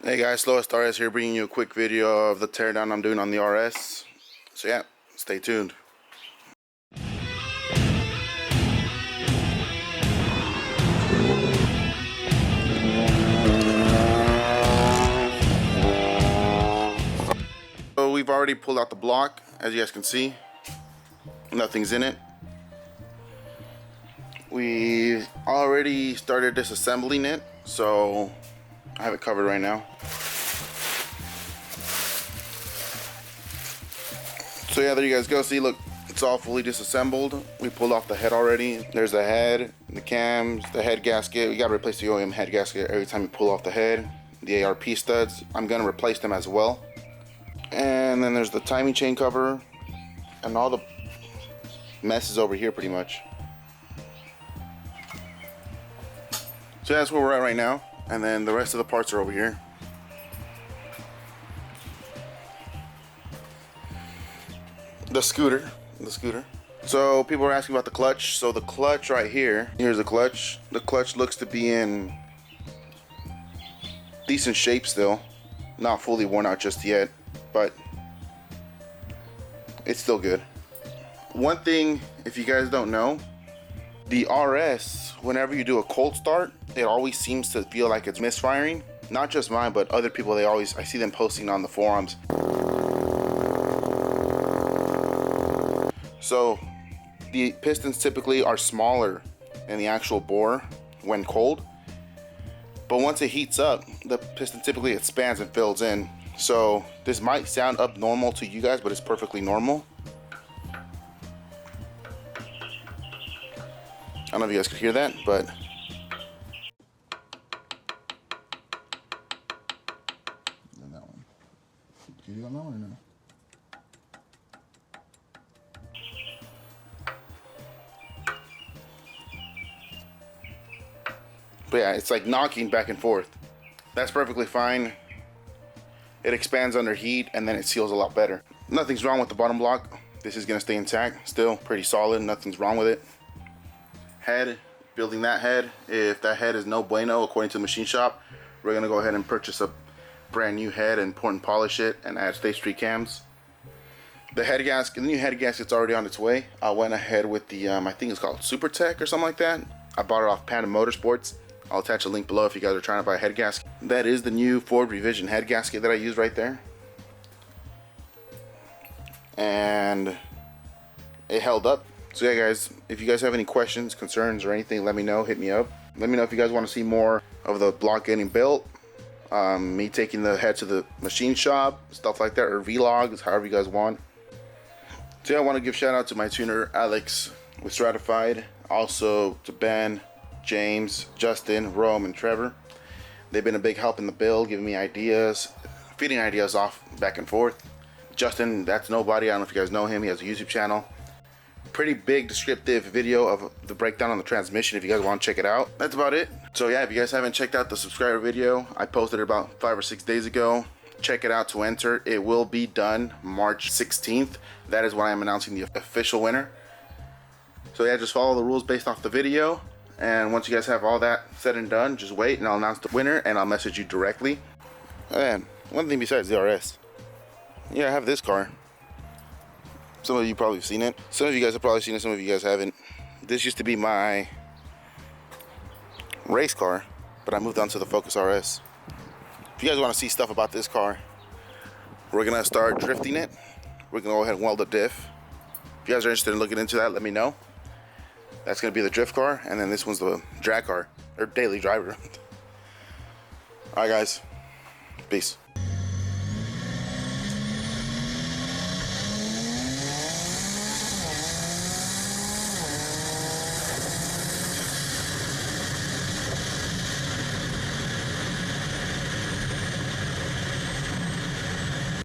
Hey guys, Slowest RS here, bringing you a quick video of the teardown I'm doing on the RS. So yeah, stay tuned. So we've already pulled out the block, as you guys can see. Nothing's in it. We've already started disassembling it, so I have it covered right now. So yeah, there you guys go. See, look, it's all fully disassembled. We pulled off the head already. There's the head, the cams, the head gasket. We gotta replace the OEM head gasket every time you pull off the head. The ARP studs, I'm gonna replace them as well. And then there's the timing chain cover and all the messes over here pretty much. So that's where we're at right now. And then the rest of the parts are over here. The scooter. So people are asking about the clutch. So the clutch right here, here's the clutch. The clutch looks to be in decent shape still. Not fully worn out just yet, but it's still good. One thing, if you guys don't know, the RS, whenever you do a cold start, it always seems to feel like it's misfiring. Not just mine, but other people, I see them posting on the forums. So the pistons typically are smaller in the actual bore when cold, but once it heats up, the piston typically expands and fills in. So this might sound abnormal to you guys, but it's perfectly normal. I don't know if you guys could hear that, but that one. Can you hear that one or no? But yeah, it's like knocking back and forth. That's perfectly fine. It expands under heat and then it seals a lot better. Nothing's wrong with the bottom block. This is gonna stay intact, still pretty solid, nothing's wrong with it. Head, building that head. If that head is no bueno according to the machine shop, we're gonna go ahead and purchase a brand new head and port and polish it and add stage 3 cams. The head gasket, the new head gasket's already on its way. I went ahead with the, I think it's called Super Tech or something like that. I bought it off Panda Motorsports. I'll attach a link below if you guys are trying to buy a head gasket. That is the new Ford Revision head gasket that I use right there. And it held up. So yeah guys, if you guys have any questions, concerns, or anything, let me know, hit me up. Let me know if you guys want to see more of the block getting built, me taking the head to the machine shop, stuff like that, or vlogs, however you guys want. So yeah, I want to give shout out to my tuner, Alex with Stratified, also to Ben, James, Justin, Rome, and Trevor. They've been a big help in the build, giving me ideas, feeding ideas off back and forth. Justin, that's nobody. I don't know if you guys know him. He has a YouTube channel. Pretty big descriptive video of the breakdown on the transmission if you guys want to check it out. That's about it. So yeah, if you guys haven't checked out the subscriber video, I posted it about 5 or 6 days ago. Check it out to enter. It will be done March 16th. That is when I'm announcing the official winner. So yeah, just follow the rules based off the video. And once you guys have all that said and done, just wait and I'll announce the winner and I'll message you directly. And one thing besides the RS. Yeah, I have this car. Some of you probably have seen it. Some of you guys have probably seen it, some of you guys haven't. This used to be my race car, but I moved on to the Focus RS. If you guys want to see stuff about this car, we're gonna start drifting it. We're gonna go ahead and weld a diff. If you guys are interested in looking into that, let me know. That's gonna be the drift car, and then this one's the drag car, or daily driver. Alright guys, peace.